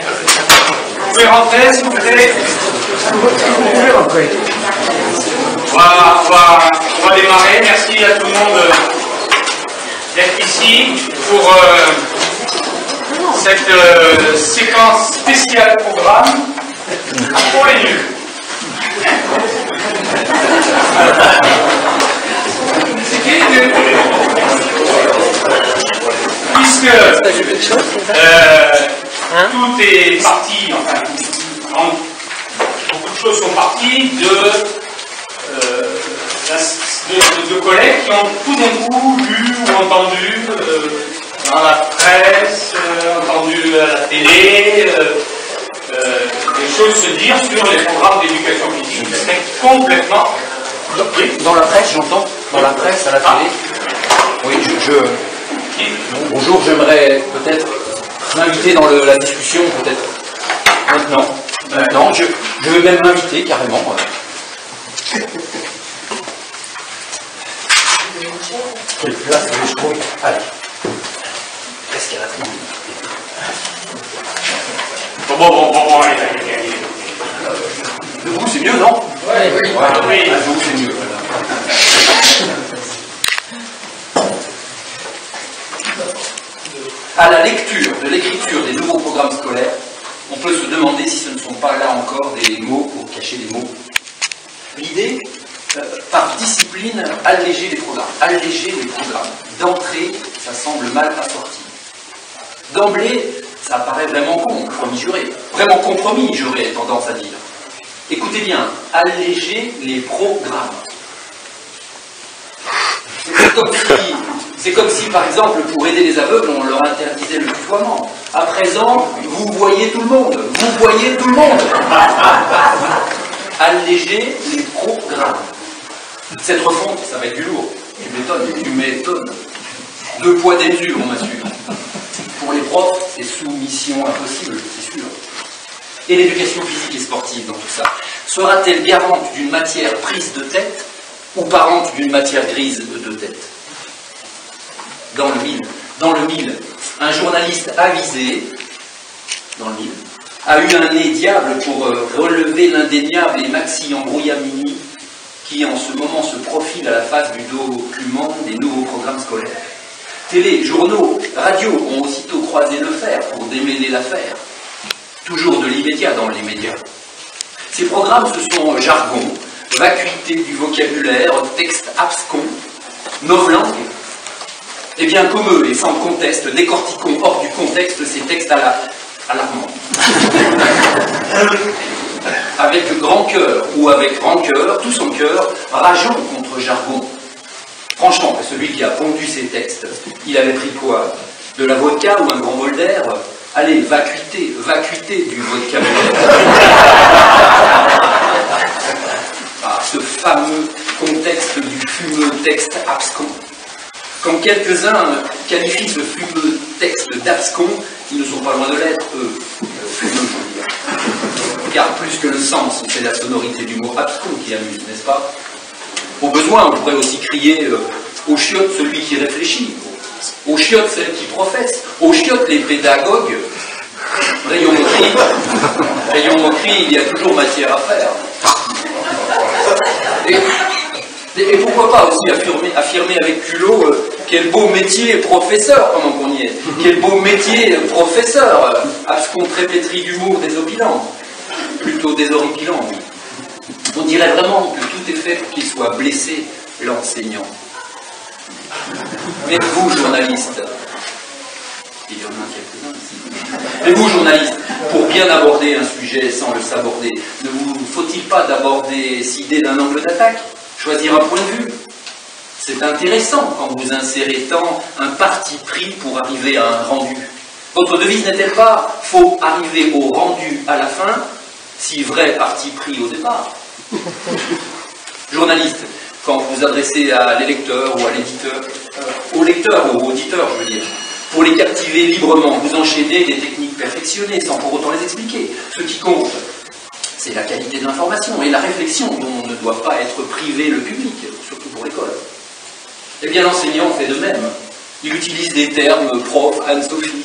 Vous pouvez rentrer, s'il vous plaît. Vous pouvez rentrer. On va démarrer. Merci à tout le monde d'être ici pour cette séquence spéciale programme pour les nuls. C'est qui les nuls? Puisque tout est parti, enfin, beaucoup de choses sont parties de collègues qui ont tout d'un coup lu ou entendu dans la presse, entendu à la télé, des choses se dire sur les programmes d'éducation physique qui seraient complètement... Dans la presse, j'entends. Dans la presse, à la télé. Oui, bonjour, j'aimerais peut-être m'inviter dans la discussion, peut-être maintenant. Maintenant, je vais même m'inviter carrément. Quelle place que je trouve? Allez. Presque à la fin. Bon, allez. Debout, c'est mieux, non? Oui. Debout, c'est mieux. À la lecture de l'écriture des nouveaux programmes scolaires, on peut se demander si ce ne sont pas là encore des mots pour cacher les mots. L'idée, par discipline, alléger les programmes. Alléger les programmes. D'entrée, ça semble mal assorti. D'emblée, ça paraît vraiment compromis, vraiment compromis, j'aurais tendance à dire. Écoutez bien, alléger les programmes. C'est comme si, par exemple, pour aider les aveugles, on leur interdisait le tutoiement. À présent, vous voyez tout le monde. Vous voyez tout le monde. Alléger les programmes. Cette refonte, ça va être du lourd. Tu m'étonnes. 2 poids, 2 mesures, on m'assure. Pour les profs, c'est soumission impossible, c'est sûr. Et l'éducation physique et sportive dans tout ça, sera-t-elle garante d'une matière prise de tête ou parente d'une matière grise de tête? Dans le mille, un journaliste avisé, dans le mille, a eu un nez diable pour relever l'indéniable et maxi embrouillamini qui en ce moment se profile à la face du document des nouveaux programmes scolaires. Télé, journaux, radio ont aussitôt croisé le fer pour démêler l'affaire. Toujours de l'immédiat dans les médias. Ces programmes, ce sont jargon, vacuité du vocabulaire, texte abscons, novlangue. Eh bien, comme eux, et sans conteste, décortiquons hors du contexte ces textes alarmants. Avec grand cœur ou avec rancœur, tout son cœur, rageons contre jargon. Franchement, celui qui a pondu ces textes, il avait pris quoi? De la vodka ou un grand bol d'air? Allez, vacuité du vocabulaire. Ce fameux contexte du fumeux texte abscon. Quand quelques-uns qualifient ce fumeux texte d'abscon, ils ne sont pas loin de l'être, eux, fumeux, je veux dire. Car plus que le sens, c'est la sonorité du mot abscon qui amuse, n'est-ce pas? Au besoin, on pourrait aussi crier aux chiottes celui qui réfléchit, aux chiottes celles qui professent, aux chiottes les pédagogues. Rayon moquerie, il y a toujours matière à faire. Et pourquoi pas aussi affirmer avec culot quel beau métier professeur, pendant qu'on y est. Quel beau métier professeur, abscon très pétri d'humour désopilant. Plutôt déshorripilant, oui. On dirait vraiment que tout est fait pour qu'il soit blessé, l'enseignant. Mais vous, journalistes, il y en a quelques-uns ici, mais vous, journalistes, pour bien aborder un sujet sans le saborder, ne vous faut-il pas d'aborder cette idée d'un angle d'attaque? Choisir un point de vue? C'est intéressant quand vous insérez tant un parti pris pour arriver à un rendu. Votre devise n'est-elle pas « faut arriver au rendu à la fin », si vrai parti pris au départ? Journaliste, quand vous vous adressez à l'électeur ou à l'éditeur, au lecteur ou au auditeur, je veux dire, pour les captiver librement, vous enchaînez des techniques perfectionnées sans pour autant les expliquer. Ce qui compte, c'est la qualité de l'information et la réflexion dont ne doit pas être privé le public, surtout pour l'école. Eh bien, l'enseignant fait de même. Il utilise des termes prof, Anne-Sophie,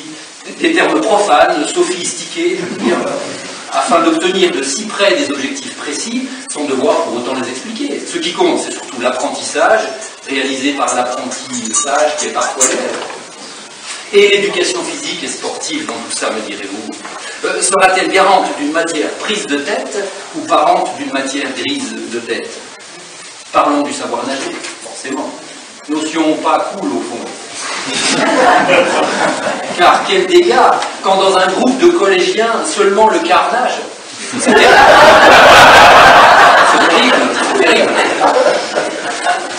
des termes profanes, sophistiqués, je veux dire, afin d'obtenir de si près des objectifs précis, sans devoir pour autant les expliquer. Ce qui compte, c'est surtout l'apprentissage, réalisé par l'apprenti sage qui est parfois l'élève. Et l'éducation physique et sportive dans tout ça, me direz-vous, sera-t-elle garante d'une matière prise de tête ou parente d'une matière grise de tête? Parlons du savoir nager, forcément. Notion pas cool au fond. Car quel dégât quand dans un groupe de collégiens seulement le carnage. C'est terrible. C'est terrible, c'est terrible.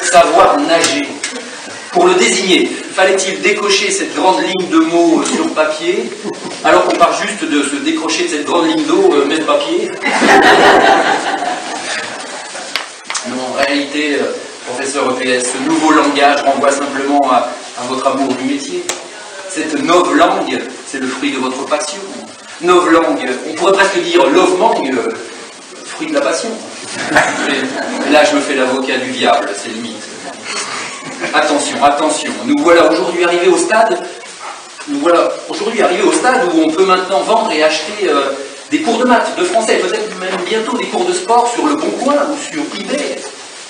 Savoir nager. Pour le désigner, fallait-il décocher cette grande ligne de mots sur papier, alors qu'on part juste de se décrocher de cette grande ligne d'eau, même papier? Non, en réalité, professeur EPS, ce nouveau langage renvoie simplement à votre amour du métier. Cette novlangue, c'est le fruit de votre passion. Novlangue, on pourrait presque dire lovemangue, fruit de la passion. Mais là, je me fais l'avocat du diable, c'est limite. Attention, attention, nous voilà aujourd'hui arrivés au stade où on peut maintenant vendre et acheter des cours de maths, de français, peut-être même bientôt des cours de sport sur Le Bon Coin ou sur eBay.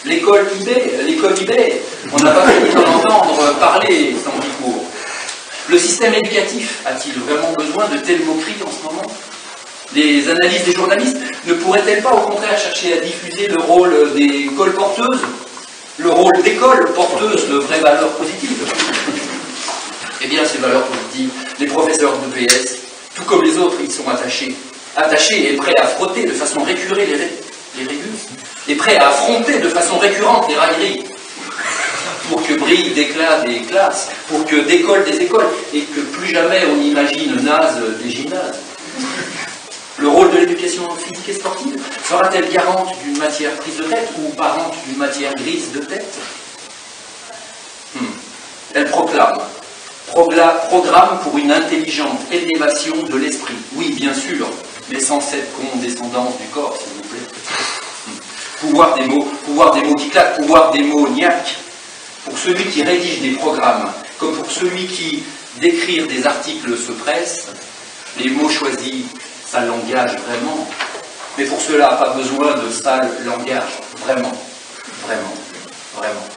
L'école eBay. On n'a pas fini d'en entendre parler sans petit cours. Le système éducatif a-t-il vraiment besoin de telles moqueries en ce moment? Les analyses des journalistes ne pourraient-elles pas au contraire chercher à diffuser le rôle des colporteuses, le rôle d'école porteuse de vraies valeurs positives? Eh bien, ces valeurs positives, les professeurs de PS, tout comme les autres, ils sont attachés et prêts à frotter de façon récurrente les régulus, et prêts à affronter de façon récurrente les railleries, pour que brillent d'éclat des classes, pour que décollent des écoles, et que plus jamais on imagine naze des gymnases. Le rôle de l'éducation physique et sportive sera-t-elle garante d'une matière prise de tête ou parente d'une matière grise de tête? Elle proclame programme pour une intelligente élévation de l'esprit. Oui, bien sûr, mais sans cette condescendance du corps, s'il vous plaît. Pouvoir des mots qui claquent, pouvoir des mots niaques. Pour celui qui rédige des programmes, comme pour celui qui, d'écrire des articles se presse, les mots choisis, ça l'engage vraiment. Mais pour cela, pas besoin de sale langage. Vraiment, vraiment, vraiment.